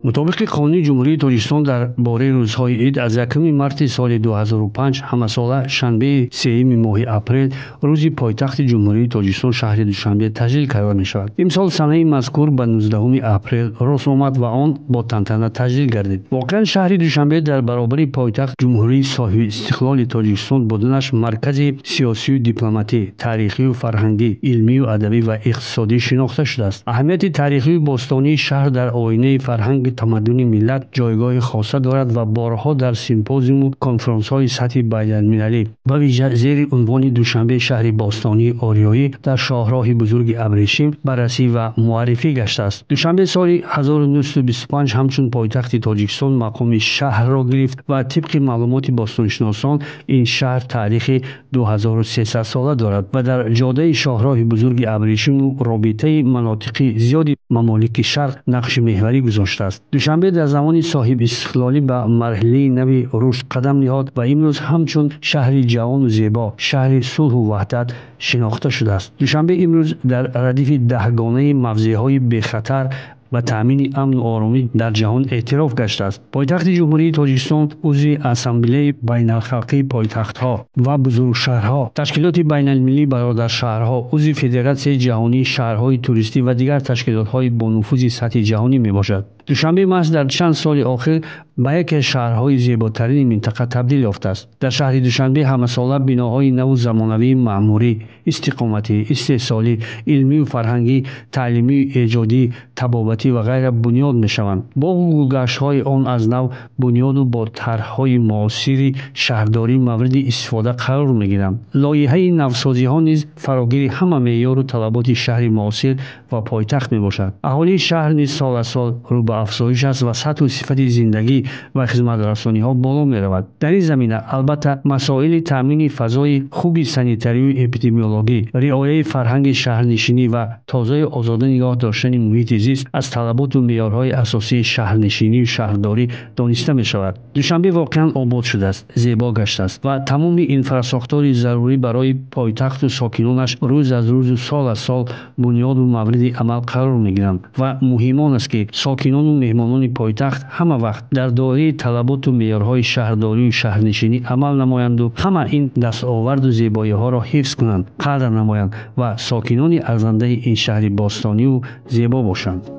مطابق قانون جمهوری تاجیکستان درباره روزهای عید از 1 مارس سال 2005 همساله شنبه 3 ماه اپریل روزی پایتخت جمهوری تاجیکستان شهر دوشنبه تجلیل قرار می شود. امسال سنه مذکور به 19 اپریل راست آمد و آن با تنتنه تجلیل گردید. واقعا شهر دوشنبه در برابر پایتخت جمهوری صاحب استقلال تاجیکستان بودنش مرکز سیاسی و دیپلماتی، تاریخی و فرهنگی، علمی و ادبی و اقتصادی شناخته شده است. اهمیت تاریخی و باستانی شهر در آینه فرهنگ تمدن ملت جایگاه خاصه دارد و بارها در سیمپوزیوم و کنفرانس‌های سطح بین‌المللی و ویژه زیر عنوان دوشنبه شهر باستانی آریایی در شاهراه بزرگ ابریشم بررسی و معرفی گشته است. دوشنبه سال 1925 همچون پایتخت تاجیکستان مقام شهر را گرفت و طبق معلومات باستانشناسان این شهر تاریخ 2300 ساله دارد و در جاده شاهراه بزرگ ابریشم و رابطه مناطق زیادی ممالک شرق نقش محوری گذاشته است. دوشنبه در زمان صاحب استقلالی به مرحله نوی رشد قدم نهاد و امروز همچون شهر جوان و زیبا، شهر صلح و وحدت شناخته شده است. دوشنبه امروز در ردیف دهگانه موضع‌های بخطر و تامین امن و آرامی در جهان اعتراف گشته است. پایتخت جمهوری تاجیکستان عضو اسامبله بین الخلقی پایتخت‌ها و بزرگشهرها، تشکیلات بین المللی برادر شهرها، عضو فدراسیون جهانی شهرهای توریستی و دیگر تشکیلات‌های با نفوذ سطح جهانی میباشد. دوشنبه محض در چند سال آخر به یکی از شهرهای زیباترین منطقه تبدیل یافته است. در شهر دوشنبه همساله بناهای نو زمانوی معماری، استقامتی، استحصالی، علمی و فرهنگی، تعلیمی، ایجادی، طبابتی و غیره بنیاد میشوند. باغ و گلگشت‌های آن از نو بنیاد و با طرح‌های معاصر شهرداری مورد استفاده قرار میگیرند. لایحه نوسازی‌ها نیز فراگیر همه معیار و طلبات شهر معاصر و پایتخت میباشد. اهالی شهر نیز سال از سال رو به افزایش است و سطح و صفت زندگی و خدمت‌رسانی‌ها بالا می‌رود. در این زمینه البته مسائل تامین فضای خوب سانیتری و اپیدمیولوژی، رعایت فرهنگ شهرنشینی و تازه آزاده نگاه داشتن محیط زیست از طلبات و معیارهای اساسی شهرنشینی و شهرداری دانسته می‌شود. دوشنبه واقعاً آباد شده است، زیبا گشته است و تمام اینفراستراکچور ضروری برای پایتخت و ساکنانش روز از روز و سال از سال بنیاد و مورد عمل قرار می‌گیرند و مهم است که ساکنان و مهمانان پایتخت همه وقت در دایره طلبات و معیارهای شهرداری و شهرنشینی عمل نمایند و همه این دستاورد و زیبایی‌ها را حفظ کنند، قدر نمایند و ساکنان ارزنده این شهر باستانی و زیبا باشند.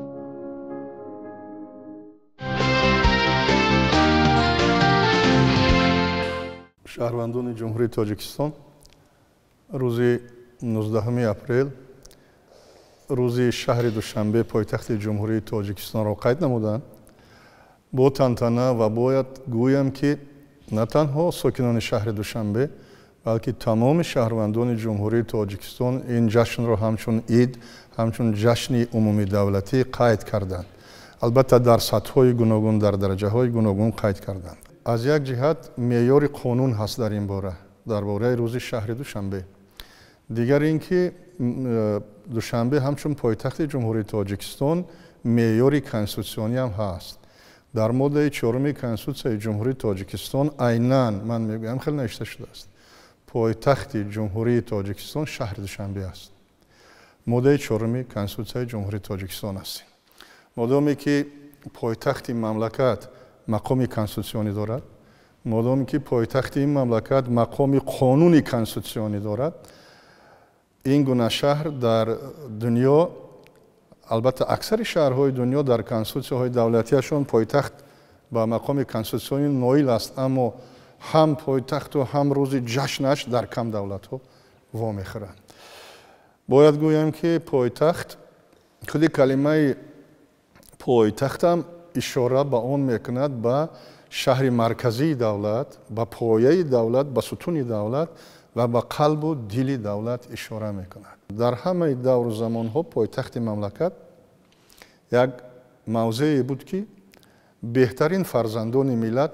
شهروندان جمهوری تاجیکستان، روز 19 اپریل روزی شهر دوشنبه پایتخت جمهوری تاجیکستان را قید نمودند. با تنتنه و باید گویم که نه تنها ساکنان شهر دوشنبه بلکه تمام شهروندان جمهوری تاجیکستان این جشن را همچون عید، همچون جشن عمومی دولتی قید کردند. البته در سطح‌های گوناگون، در درجه‌های گوناگون قید کردند. از یک جهت معیار قانون هست در این باره، درباره روز شهر دوشنبه. دیگر اینکه دوشنبه همچون پایتخت جمهوری تاجیکستان معیار کنستیتوسیونی هم هست. در ماده 4 کنستیتوسیون جمهوری تاجیکستان عیناً من میگم خیلی نوشته شده است. پایتخت جمهوری تاجیکستان شهر دوشنبه است. ماده 4 کنستیتوسیون جمهوری تاجیکستان است. مادامی که پایتخت مملکت مقام کنستیتوسیونی دارد، مادامی که پایتخت این مملکت مقام قانونی کنستیتوسیونی دارد، این گونه شهر در دنیا، البته اکثر شهرهای دنیا در کنستیتوسیون‌های دولتیشون پایتخت با مقام کنستیتوسیونی نایل است، اما هم پایتخت و هم روز جشنش در کم دولت‌ها وامیخورند. باید گویم که پایتخت، خود کلمه پایتخت هم اشاره به آن میکند به شهر مرکزی دولت، به پایه دولت، به ستون دولت و به قلب و دل دولت اشاره میکند. در همه دور و زمانها پایتخت مملکت یک موضعی بود که بهترین فرزندان ملت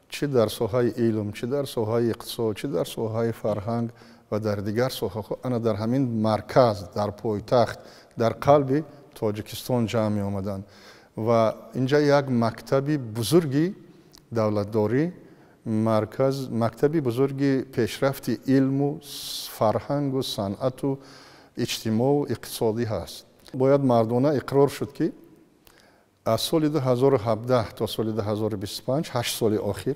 چه در ساحه علم، چه در ساحه اقتصاد، چه در ساحه فرهنگ و در دیگر ساحه‌ها انا در همین مرکز، در پایتخت، در قلب تاجیکستان جمع می آمدند و اینجا یک مکتبی بزرگی دولتداری، مرکز مکتبی بزرگی پیشرفت علم و فرهنگ و صنعت و اجتماع و اقتصادی هست. باید مردانه اقرار شد که از سال 2017 تا سال 2025 8 سال آخر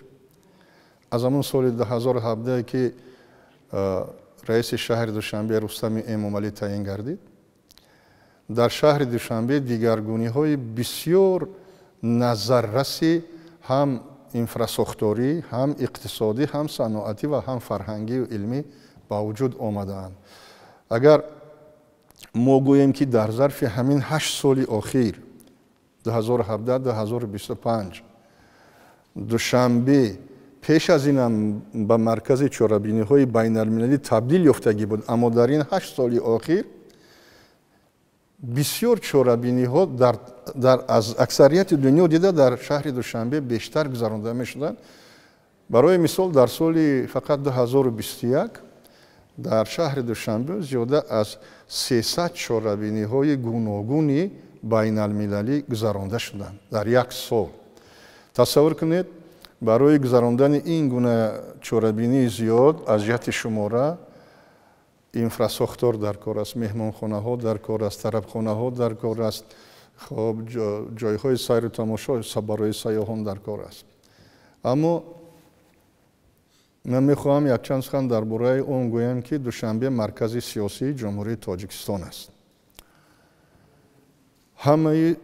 از همون سال 2017 که رئیس شهر دوشنبه رستم امامعلی تعیین گردید در شهر دوشنبه دیگرگونی‌های بسیار نظررسی هم اینفراساختوری هم اقتصادی هم صنعتی و هم فرهنگی و علمی با وجود آمدند. اگر ما گوییم که در ظرف همین 8 سال اخیر 2017 2025 دوشنبه پیش از این هم به مرکز چهاربینی‌های بین‌المللی تبدیل یافتگی بود، اما در این 8 سال اخیر بسیار چهاربینی‌ها از اکثریت دنیا دیده در شهر دوشنبه بیشتر گذرانده می‌شدند. برای مثال در سال فقط 2021 در شهر دوشنبه زیاده از 300 چهاربینی‌های گوناگونی بین‌المللی گذرانده شدند در یک سال. تصور کنید برای گذراندن این گونه چهاربینی زیاد از جهت شماره اینفراساختور در کار است، مهمانخانه‌ها در کار است، طربخانه‌ها در کار است، خب جایهای سیر و تماشا برای سیاحان در کار است. اما من میخواهم یک چند سخن درباره اون گویم که دوشنبه مرکز سیاسی جمهوری تاجیکستان است. همه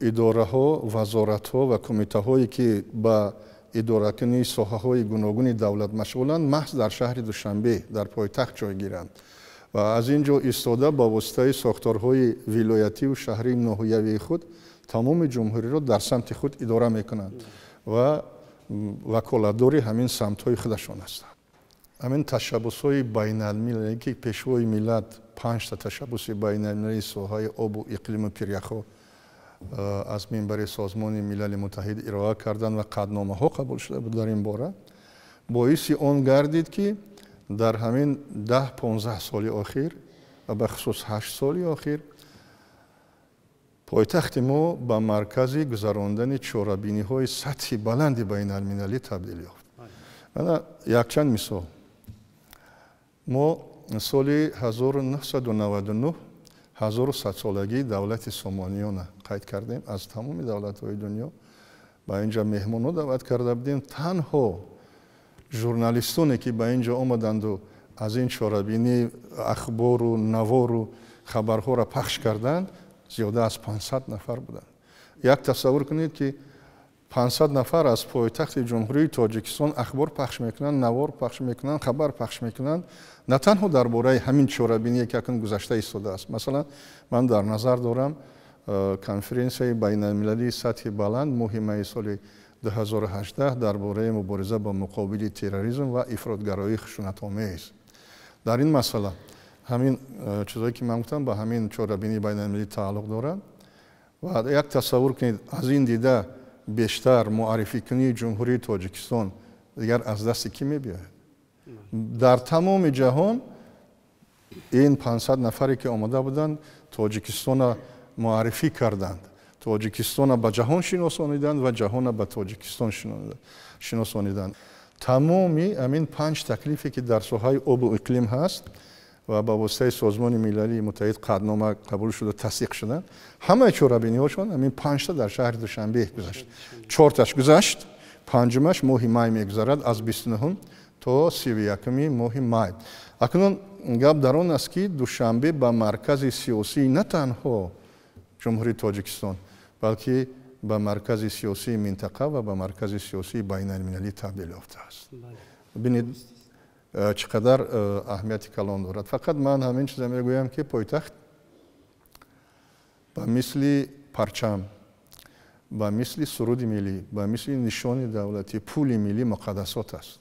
اداره ها، وزارت ها و کمیته هایی که با اداره کنی ساحه های گوناگون دولت مشغولند محض در شهر دوشنبه در پایتخت جای گیرند و از اینجا ایستاده با واسطه ساختارهای ولایتی و شهری ناحیوی خود تمام جمهوری را در سمت خود اداره میکنند و وکالتدار همین سمت های خودشان هستند. همین تشبس های بین المللی که پیشوای ملت 5 تا تشبس بین المللی ساحه آب و اقلیم و پریخا از منبر سازمان ملل متحد ارائه کردن و قطعنامه ها قبول شده بود در این باره باعث آن گردید که در همین 10-15 سال اخیر و به خصوص 8 سال اخیر پایتخت ما به مرکز گذراندن چهاربینی های سطح بلند بین المللی تبدیل یافت. من یک چند مثال ما سال 1999 1100 سالگی دولت سامانیان قید کردیم. از تمام دولت‌های دنیا با اینجا مهمان‌ها دعوت کرده بودیم. تنها ژورنالیستانی که به اینجا آمدند و از این چهاربینی اخبار و نوار و خبرها را پخش کردند زیاده از 500 نفر بودند. یک تصور کنید که 500 نفر از پایتخت جمهوری تاجیکستان اخبار پخش میکنند، نوار پخش میکنند، خبر پخش میکنند، نه تنها درباره همین چهاربینی که اکنون گذشته ایستاده است. مثلا من در نظر دارم کنفرانسی بین المللی سطح بلند ماه سال 2018 درباره مبارزه با مقابل تروریسم و افراطگرایی خشونت‌آمیز. در این مسئله همین چیزایی که من گفتم با همین چهاربینی بین المللی تعلق داره و یک تصور کنید از این دیده بیشتر معرفی کنی جمهوری تاجیکستان دیگر از دست کی می‌بیاید؟ در تمام جهان این 500 نفری که آمده بودند تاجیکستان معرفی کردند، تاجیکستان به جهان شناسانیدند و جهان به تاجیکستان شناسانیدند. تمامی همین 5 تکلیفی که در ساحه آب و اقلیم هست و با واسطه سازمان ملل متحد قطعنامه قبول شده تصدیق شدند، همه چهاربینی‌هاشون همین 5 تا در شهر دوشنبه گذشت. 4 تاش گذشت، پنجمش ماه می میگذرد از 29 تا 31 ماه می. اکنون گپ در آن است که دوشنبه به مرکز سیاسی نه تنها جمهوری تاجیکستان بلکه به مرکز سیاسی منطقه و به مرکز سیاسی بین المللی تبدیل یافته است. ببینید چقدر اهمیت کلان دارد. فقط من همین چیزا میگویم که پایتخت به مثل پرچم، به مثل سرود ملی، به مثل نشان دولتی، پول ملی مقدسات است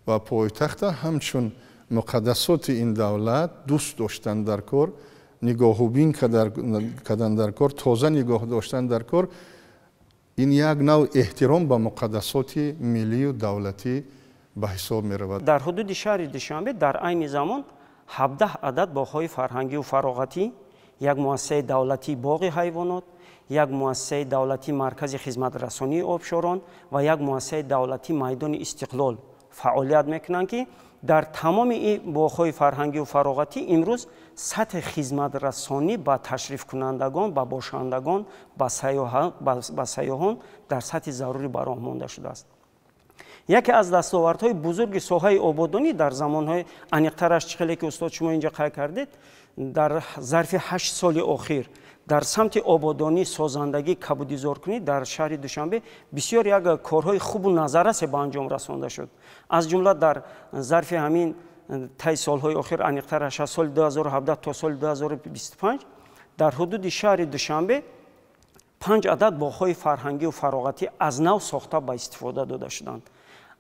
و پایتخت همچون مقدسات این دولت دوست داشتن در کار، نگاه و بین کردن در کار، تازه نگاه داشتن در کار، این یک نوع احترام به مقدسات ملی و دولتی به حساب می رود. در حدود شهر دوشنبه در عین زمان 17 عدد باغ‌های فرهنگی و فراغتی، یک مؤسسه دولتی باغ حیوانات، یک مؤسسه دولتی مرکز خدمت رسانی آبشاران و یک مؤسسه دولتی میدان استقلال فعالیت میکنن که در تمام این باغ‌های فرهنگی و فراغتی امروز سطح خدمت رسانی با تشریف کنندگان، با باشندگان، با سیاحان در سطح ضروری برآمده مانده شده است. یکی از دستاوردهای بزرگ ساحه آبادانی در زمانهای عمیق‌ترش چخیلی که استاد شما اینجا قید کردید، در ظرف 8 سال اخیر در سمت آبادانی، سازندگی، کبودیزارکنی در شهر دوشنبه بسیار یک کارهای خوب و نظررس به انجام رسانده شد. از جمله در ظرف همین طی سالهای اخیر عمیق‌ترش از سال 2017 تا سال 2025 در حدود شهر دوشنبه 5 عدد باغ‌های فرهنگی و فراغتی از نو ساخته به استفاده داده شدند.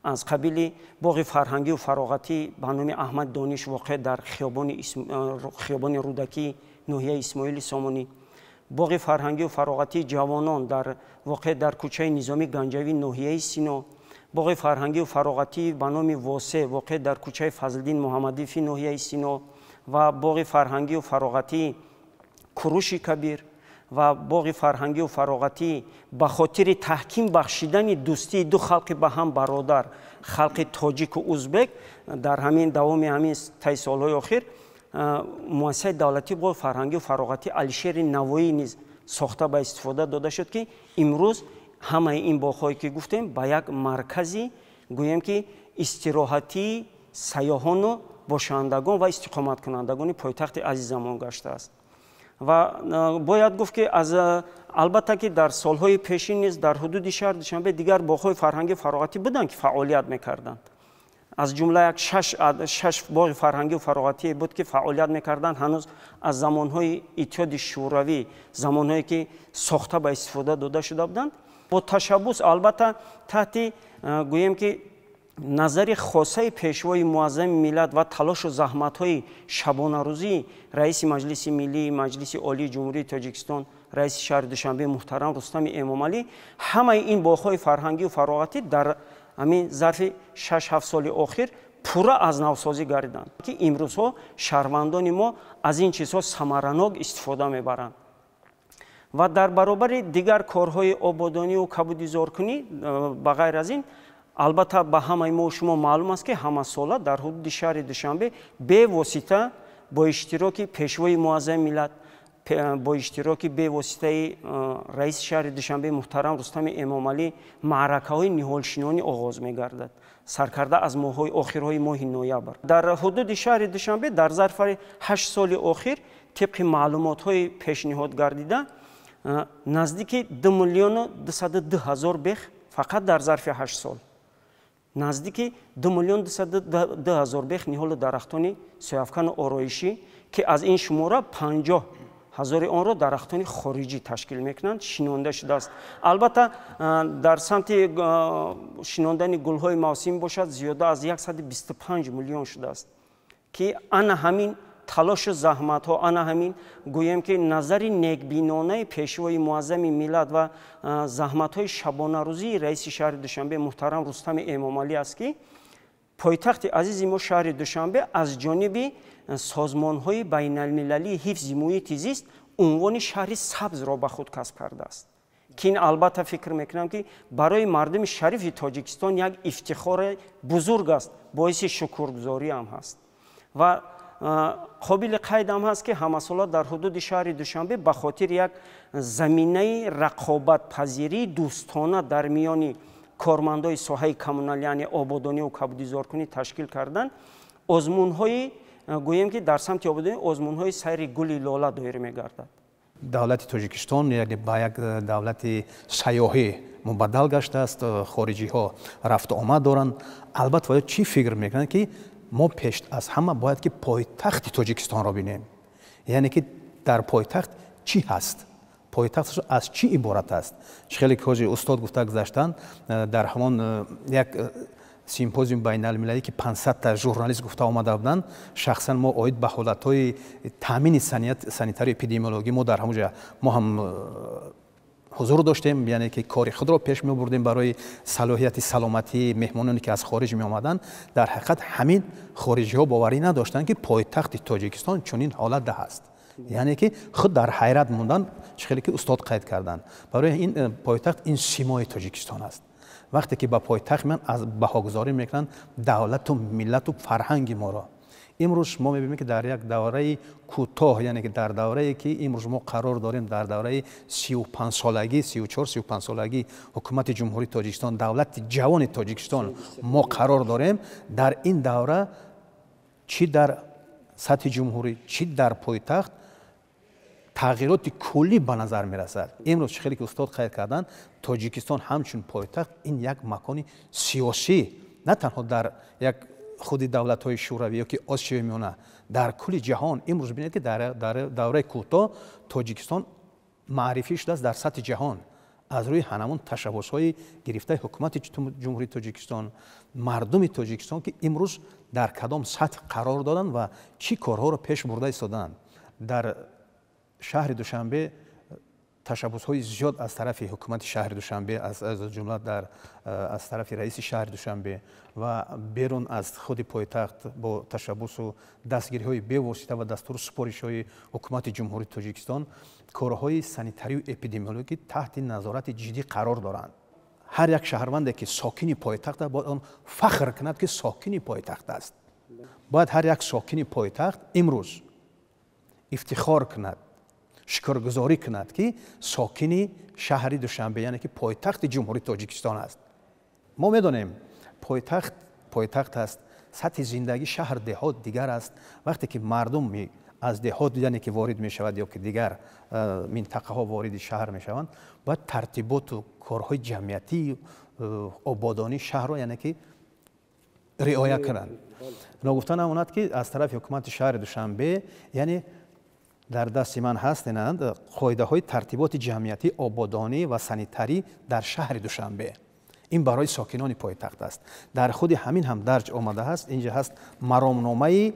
از قبیل باغ فرهنگی و فراغتی به نام احمد دانش واقع در خیابان رودکی ناحیه اسماعیل سامانی، باغ فرهنگی و فراغتی جوانان در واقع در کوچه نظامی گنجوی ناحیه سینا، باغ فرهنگی و فراغتی به نام واسه واقع در کوچه فضلالدین محمدی فی ناحیه سینا و باغ فرهنگی و فراغتی کروش کبیر و باغ فرهنگی و فراغتی به خاطر تحکیم بخشیدن دوستی دو خلق به هم برادر، خلق تاجیک و ازبک، در همین دوام همین طی سالهای اخیر مؤسسه دولتی باغ فرهنگی و فراغتی علیشیر نوایی نیز ساخته به استفاده داده شد که امروز همه این باغ‌هایی که گفتیم به یک مرکزی گویم که استراحتی سیاحان و باشندگان و استقامت کنندگان پایتخت عزیزمان گشته است. و باید گفت که از البته که در سالهای پیشین نیز در حدود شهر دوشنبه دیگر باغ‌های فرهنگی فراغتی بودند که فعالیت می‌کردند. از جمله یک 6 باغ فرهنگی و فراغتی بود که فعالیت می‌کردند هنوز از زمانهای اتحاد شوروی، زمانهایی که ساخته به استفاده داده شده بودند. با تشبث البته تحت گویم که نظر خاصه پیشوای معظم ملت و تلاش و زحمت‌های شبانه روزی رئیس مجلس ملی، مجلس عالی جمهوری تاجیکستان، رئیس شهر دوشنبه محترم رستم امامعلی، همه این باغ‌های فرهنگی و فراغتی در همین ظرف 6-7 سال اخیر پورا از نوسازی گردیدند که امروزها شهروندان ما از این چیزها ثمرناک استفاده میبرند. و در برابر دیگر کارهای آبادانی و کبودیزارکنی به غیر از این، البته به همه ما شما معلوم است که همه ساله در حدود شهر دوشنبه به واسطه با اشتراک پیشوای معظم ملت، با اشتراک به واسطه رئیس شهر دوشنبه محترم رستم امامعلی معرکه‌های نهالشینانی آغاز می‌گردد، سرکرده از ماه‌های آخرهای ماه نوامبر. در حدود شهر دوشنبه در ظرف 8 سال اخیر طبق معلومات‌های پیشنهاد گردیده نزدیک 2,202,000 بیخ فقط در ظرف 8 سال نزدیک 2,202,000 بیخ نهال درختان سیاه‌افکن آرایشی که از این شماره 50,000 آن را درختان خارجی تشکیل میکنند شنانده شده است. البته در سمت شناندن گل‌های موسمی باشد زیاده از 125 میلیون شده است که آن همین تلاش و زحمت ها، آن همین گویم که نظر نیکبینانه پیشوای معظم ملت و زحمت های شبانه روزی رئیس شهر دوشنبه محترم رستم امامعلی است که پایتخت عزیز ما شهر دوشنبه از جانب سازمان های بین المللی حفظ محیط زیست عنوان شهر سبز را به خود کسب کرده است که این البته فکر میکنم که برای مردم شریف تاجیکستان یک افتخار بزرگ است، باعث شکرگزاری هم هست. و قابل قید هم هست که همه ساله در حدود شهر دوشنبه به خاطر یک زمینه رقابت پذیری دوستانه در میان کارمندای ساحه کمونال یعنی آبادانی و کبودیزارکنی تشکیل کردن آزمون‌های گویم که در سمت آبادانی آزمون‌های سیر گل لاله دایر می‌گردد. دولت تاجیکستان یعنی با یک دولت سیاحی مبدل گشته است، خارجی‌ها رفت آمد دارند. البته باید چی فکر می‌کنند که ما پیش از همه باید که پایتخت تاجیکستان را بینیم، یعنی که در پایتخت چی هست، پایتخت از چی عبارت است. خیلی که استاد گفته گذاشتن در همان یک سیمپوزیوم بین المللی که 500 تا ژورنالیست گفته آمده بودند، شخصا ما اوید به حالت‌های تامین سانیتاری اپیدمیولوژی ما در همونجا ما هم حضور داشتیم، یعنی که کاری خود را پیش می بردیم برای صلاحیت سلامتی مهمانانی که از خارج می آمدند. در حقیقت همین خارجی ها باوری نداشتند که پایتخت تاجیکستان چنین حالت ده است، یعنی که خود در حیرت موندن. خیلی که استاد قید کردند برای این پایتخت این سیمای تاجیکستان است وقتی که به پایتخت میان از بهاگذاری میکنن دولت و ملت و فرهنگ ما را. امروز ما میبینیم که در یک دوره کوتاه، یعنی که در دوره‌ای که امروز ما قرار داریم در دوره 35 سالگی 34-35 سالگی حکومت جمهوری تاجیکستان، دولت جوان تاجیکستان ما قرار داریم، در این دوره چی در سطح جمهوری چی در پایتخت تغییرات کلی به نظر میرسد. امروز خیلی که استاد قید کردن تاجیکستان همچون پایتخت این یک مکان سیاسی نه تنها در یک خود دولت‌های شوروی یا که آسیای میانه، در کل جهان امروز ببینید که در دوره کوتاه تاجیکستان معرفی شده است در سطح جهان از روی همون تشبس‌های گرفته حکومت جمهوری تاجیکستان، مردم تاجیکستان که امروز در کدام سطح قرار دادن و چی کارها را پیش برده ایستادند. در شهر دوشنبه تشبس‌های زیاد از طرف حکومت شهر دوشنبه از جمله از طرف رئیس شهر دوشنبه و بیرون از خود پایتخت با تشبس و دستگیری‌های بی‌واسطه و دستور سپارش‌های حکومت جمهوری تاجیکستان کارهای سانیتری و اپیدمیولوژی تحت نظارت جدی قرار دارند. هر یک شهروندی که ساکن پایتخت باید آن فخر کند که ساکن پایتخت است. باید هر یک ساکن پایتخت امروز افتخار کند، شکرگزاری کند که ساکن شهر دوشنبه یعنی که پایتخت جمهوری تاجیکستان است. ما میدانیم پایتخت است، سطح زندگی شهر دهات دیگر است. وقتی که مردم از دهات یعنی که وارد می شود یا که دیگر منطقه ها وارد شهر می شوند، باید ترتیبات و کارهای جمعیتی آبادانی شهر را یعنی که رعایت کنند. نگفتن امانت که از طرف حکومت شهر دوشنبه یعنی در دست من هستند قاعده های ترتیبات جمعیتی آبادانی و سانیتری در شهر دوشنبه. این برای ساکنان پایتخت است. در خود همین هم درج آمده است. اینجا هست مرامنامه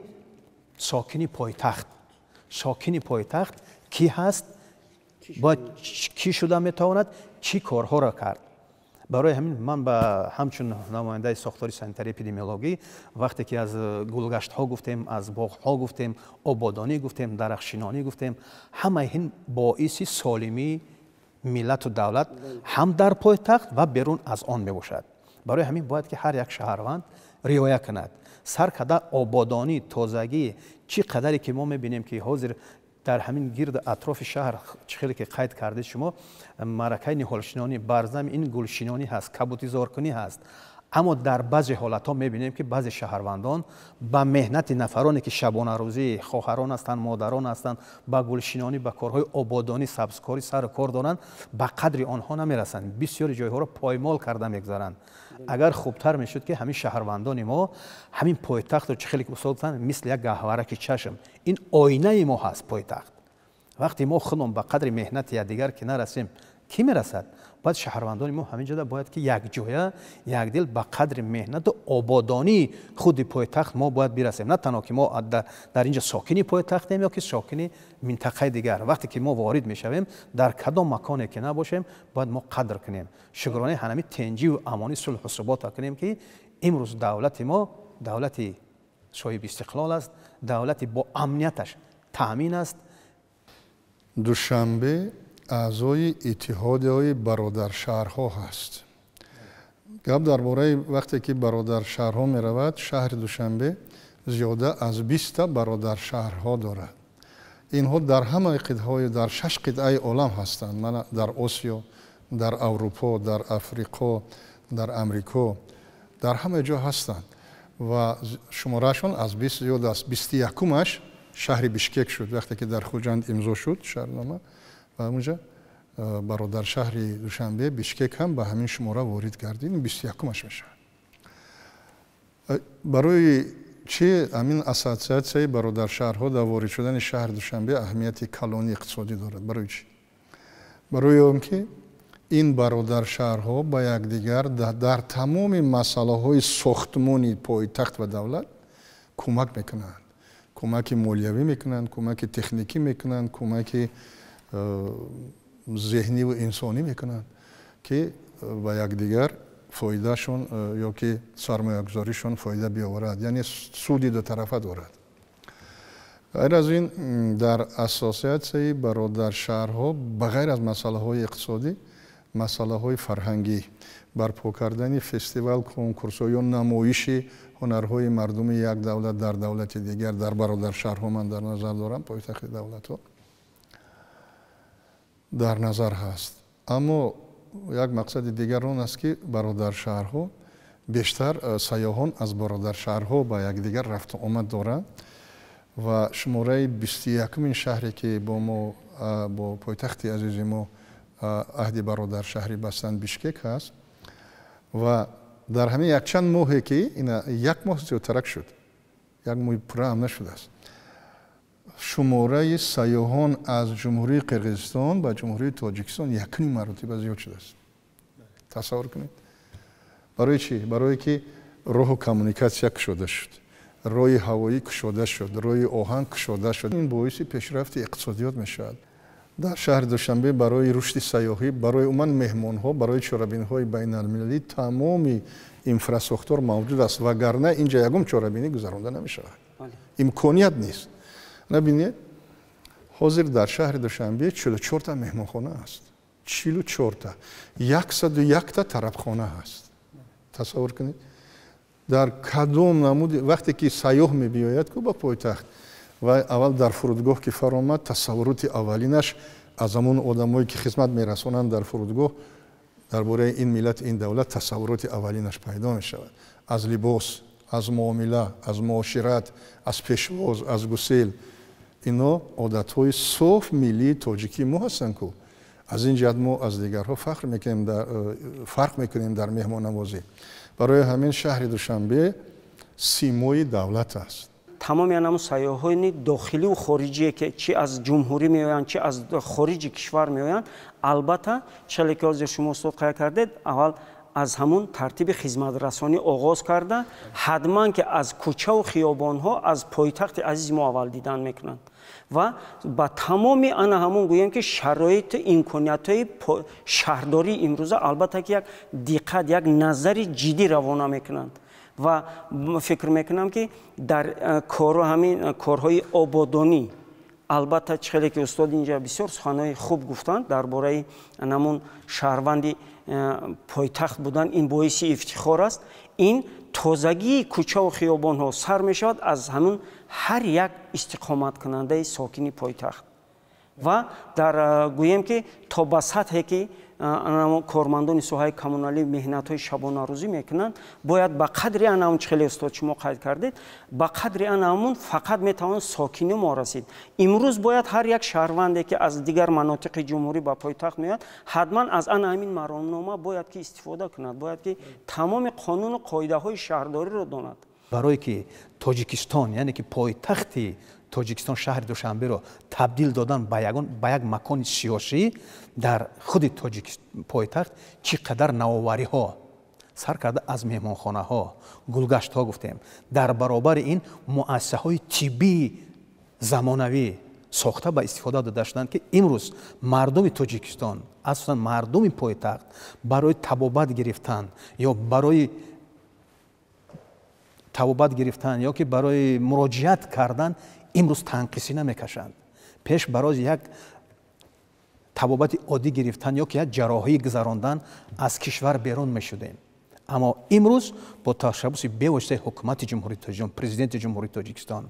ساکن پایتخت. ساکن پایتخت کی هست؟ باید کی شده میتواند چی کارها را کرد. برای همین من به همچون نماینده ساختاری سانیتری اپیدمیولوژی وقتی که از گلگشت ها گفتیم، از باغ ها گفتیم، آبادانی گفتیم، درختشینانی گفتیم، همه این باعث سالمی ملت و دولت هم در پایتخت و بیرون از آن میباشد. برای همین باید که هر یک شهروند رعایت کند. سرکده آبادانی، تازگی چی قدری که ما میبینیم که حاضر در همین گرد اطراف شهر خیلی که قید کرده شما مرکه نهالشینانی برزم این گلشینانی هست، کبوتی زارکنی هست. اما در بعضی حالت ها میبینیم که بعضی شهروندان با مهنت نفرانی که شبانه روزی خواهران هستند، مادران هستند، با گلشینانی با کارهای آبادانی سبزکاری سر کار دارند، به قدر آنها نمیرسند. بسیاری جایها را پایمال کرده میگذارند. اگر خوبتر میشد که همین شهروندان ما همین پایتخت رو خیلی که اصلا مثل یک گهوارک چشم این آینه ما هست پایتخت. وقتی ما خودمون به قدر مهنت یا دیگر که نرسیم کی میرسد؟ باید شهروندان ما همینجا باید که یک جایه یک دل به قدر مهنت و آبادانی خود پایتخت ما باید برسیم. نه تنها که ما در اینجا ساکن پایتختیم یا که ساکن منطقه دیگر. وقتی که ما وارد میشویم در کدام مکانی که نباشیم باید ما قدر کنیم. شکرانه همین تنجی و امانی صلح و ثبات کنیم که امروز دولت ما دولت صاحب استقلال است، دولت با امنیتش تامین است. دوشنبه اعضای اتحادیه برادرشهرها هست. گپ درباره وقتی که برادرشهرها می رود، شهر دوشنبه زیاده از 20 برادرشهرها دارد. اینها در همه قطعه‌های در 6 قطعه عالم هستند. من در آسیا، در اروپا، در افریقا، در امریکا، در همه جا هستند و شمارهشون از 20 زیاد است. 21مش شهر بیشکک شد وقتی که در خوجند امضا شد شهرنامه و اونجا برادر شهر دوشنبه بیشکک هم به همین شماره وارد گردید. 21مش میشه. برای چه همین اساسیات برادر شهرها در وارد شدن شهر دوشنبه اهمیت کلانی اقتصادی دارد؟ برای چی؟ برای اینکه این برادر شهرها با یکدیگر در تمام مسئله های ساختمانی پایتخت و دولت کمک میکنند. کمک مالیوی میکنند، کمک تکنیکی میکنند، کمک ذهنی و انسانی میکنند که با یکدیگر فایدهشون یا که سرمایه گذاریشون فایده بیاورد، یعنی سودی دو طرفه دارد. غیر از این در اساسیات برادر شهرها بغیر از مسئله های اقتصادی масъалаҳои фарҳангӣ, барпо кардани фестивал, конкурсҳо ё намоиши ҳунарҳои мардуми як давлат дар давлати дигар, дар бародаршаҳрҳо ман дар назар дорам, пойтахти давлатҳо дар назар ҳаст. аммо як мақсади дигар он аст ки бародаршаҳрҳо бештар сайёҳон аз бародаршаҳрҳо ба якдигар рафту омад доранд ва шумораи 21-мин шаҳре ки бо мо бо пойтахти азизи мо аҳди бародаршаҳрӣ бастанд Бишкек ҳаст ва дар ҳамин якчанд моҳе ки ина як моҳ зиёдтарак шуд, як моҳи пурра ҳам нашудааст, шумораи сайёҳон аз ҷумҳурии Қирғизистон ба ҷумҳурии Тоҷикистон якни маротиба зиёд шудааст. Тасаввур кунед. барои чӣ? Барое ки роҳу коммуникатсия кушода шуд, роҳи ҳавоӣ кушода шуд, роҳи оҳан кушода шуд. ин боиси пешрафти иқтисодиёт мешавад. дар шаҳри Душанбе барои рушди сайёҳӣ, барои умуман меҳмонҳо, барои чорабиниҳои байналмилалӣ тамоми инфраструктура мавҷуд аст, вагарна инҷа ягон чорабинӣ гузаронда намешавад. имконият нест. набинед, ҳозир дар шаҳри Душанбе 44 та меҳмонхона аст. 44 та. 101 та тарабхона ҳаст. тасаввур кунед. дар кадом намуди вақте ки сайёҳ мебиёяд ку ба пойтахт ва аввал дар фурудгоҳ ки фаромад, тасаввуроти аввалинаш аз ҳамон одамое ки хизмат мерасонанд дар фурудгоҳ дар бораи ин миллат, ин давлат тасаввуроти аввалинаш пайдо мешавад. аз либос, аз муомила, аз муошират, аз пешвоз, аз гусел. ино одатҳои соф миллии тоҷикии мо ҳастанд ку аз ин ҷиҳат мо аз дигарҳо фарқ мекунем дар меҳмоннавозӣ. барои ҳамин шаҳри Душанбе симои давлат аст. тамоми анаму сайёҳони дохилию хориҷие ки чи аз ҷумҳурӣ меоянд, чи аз хориҷи кишвар меоянд, албатта чале ки ҳозир шумо устод қайд кардед, аввал аз ҳамун тартиби хизматрасонӣ оғоз карда, ҳатман ки аз кӯчаву хиёбонҳо аз пойтахти азизи мо аввал дидан мекунанд ва ба тамоми ана ҳамун гӯем ки шароити имкониятҳои шаҳрдории имрӯза албатта ки як диққат, як назари ҷиддӣ равона мекунанд ва фикр мекунам ки дар ҳамин корҳои ободонӣ албатта чхеле ки устод инҷа бисёр суханҳои хуб гуфтанд дар бораи анамун шаҳрванди пойтахт будан, ин боиси ифтихор аст. ин тозагии кӯчаву хиёбонҳо сар мешавад аз ҳамун ҳар як истиқоматкунандаи сокини пойтахт ва дар гӯем ки то ба сатҳе ки кормандони соҳаи коммуналӣ меҳнатҳои шабонарӯзӣ мекунанд, бояд ба қадри анамун чхеле устод шумо қайд кардед, ба қадри анамун фақат метавонад сокини мо расид. имрӯз бояд ҳар як шаҳрванде ки аз дигар манотиқи ҷумҳурӣ ба пойтахт меояд, ҳатман аз ана ҳамин маромнома бояд ки истифода кунад, бояд ки тамоми қонуну қоидаҳои шаҳрдориро донад. барое ки Тоҷикистон, яъне ки пойтахти Тоҷикистон шаҳри Душанберо табдил додан ба як макони сиёсӣ дар худи пойтахт чӣ қадар навовариҳо сар карда аз меҳмонхонаҳо, гулгаштҳо гуфтем, дар баробари ин муассисаҳои тиббии замонавӣ сохта ба истифода дода шуданд ки имрӯз мардуми Тоҷикистон, асосан мардуми пойтахт барои табобат гирифтан ё барои ё ки барои муроҷиат кардан имрӯз танқисӣ намекашанд. пеш барои як табобати оддӣ гирифтан ё ки як ҷарроҳӣ гузарондан аз кишвар берун мешудем. аммо имрӯз бо ташаббуси бевоситаи ҳукумати ҷумҳурии Тоҷикистон, президенти ҷумҳурии Тоҷикистон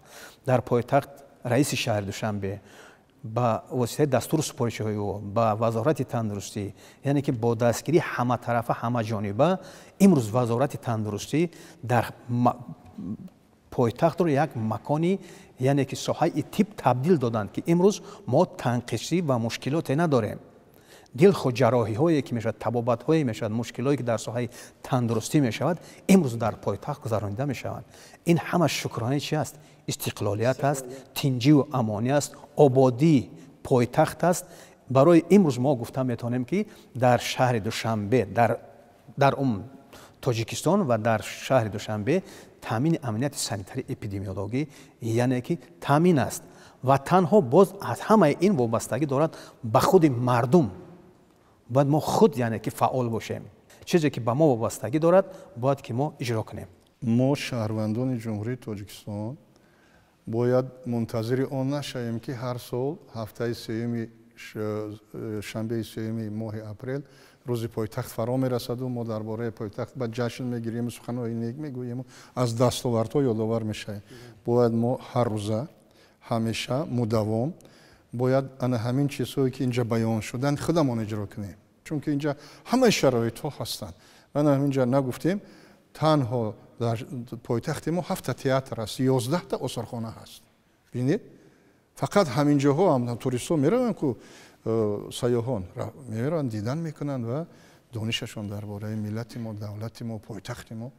дар пойтахт раиси шаҳри Душанбе ба воситаи дастури супоришиҳои ӯ ба вазорати тандурустӣ, яъне ки бо дастгирии ҳаматарафа ҳамаҷониба имрӯз вазорати тандурустӣ дар пойтахтро як макони яъне ки соҳаи тиб табдил доданд ки имрӯз мо танқисӣ ва мушкилоте надорем. дилхо ҷарроҳиҳое ки мешавад, табобатҳое мешавад, мушкилое ки дар соҳаи тандурустӣ мешавад, имрӯз дар пойтахт гузаронида мешаванд. ин ҳама шукронаи чи аст? истиқлолият аст, тинҷиву амонӣ аст, ободии пойтахт аст. барои имрӯз мо гуфта метавонем ки дар шаҳри Душанбе, дар Тоҷикистон ва дар шаҳри Душанбе таъмини амнияти санитарӣ эпидемиологӣ яъне ки таъмин аст ва танҳо боз аз ҳамаи ин вобастагӣ дорад ба худи мардум. бояд мо худ яъне ки фаъол бошем. чизе ки ба мо вобастагӣ дорад бояд ки мо иҷро кунем. мо шаҳрвандони ҷумҳурии Тоҷикистон бояд мунтазири он нашавем ки ҳар сол ҳафтаи сеюми шанбеи сеюми моҳи апрел روزی پایتخت فرا میرسد و ما درباره پایتخت با جشن میگیریم، سخنهای نیک میگوییم، از دستاوردها یادآور میشیم. باید ما هر روزه همیشه مداوم باید انا همین چیزهایی که اینجا بیان شدن خودمان اجرا کنیم، چون که اینجا همه شرایط ها هستند. من همینجا نگفتیم تنها در پایتخت ما 7 تئاتر است، 11 تا آثارخانه هست. ببینید فقط همین جاها هم توریست‌ها میرن که سیاحان میرن دیدن میکنن و دانششون درباره ملت ما، دولت ما، پایتخت ما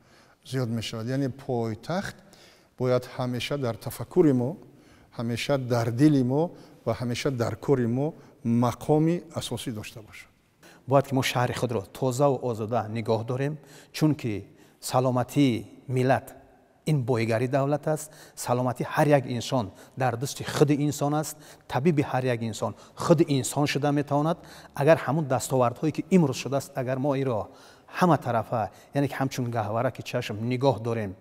زیاد میشود. یعنی پایتخت باید همیشه در تفکر ما، همیشه در دل ما و همیشه در کار ما مقامی اساسی داشته باشد. باید که ما شهر خود را تازه و آزاده نگاه داریم، چون که سلامتی ملت این بایگری دولت است. سلامتی هر یک انسان در دست خود انسان است. طبیب هر یک انسان خود انسان شده میتواند. اگر همون دستاوردهایی که امروز شده است اگر ما این را همه طرفه، یعنی که همچون گهواره که چشم نگاه داریم،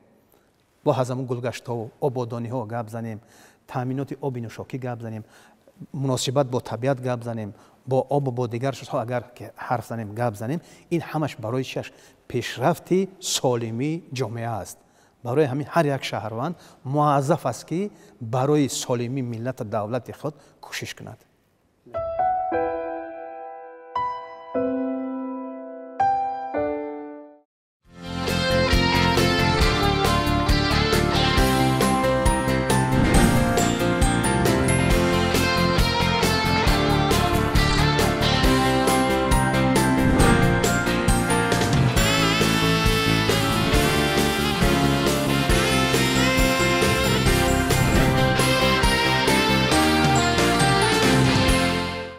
با همون گلگشت ها و آبادانی ها گپ زنیم، تامینات آب نوشاکی گپ زنیم، مناسبت با طبیعت گپ زنیم، با آب و با دیگر چیزها اگر که حرف زنیم گپ زنیم، این همش برای پیشرفت سالمی جامعه است. برای همین هر یک شهروند موظف است که برای سالمی ملت دولت خود کوشش کند.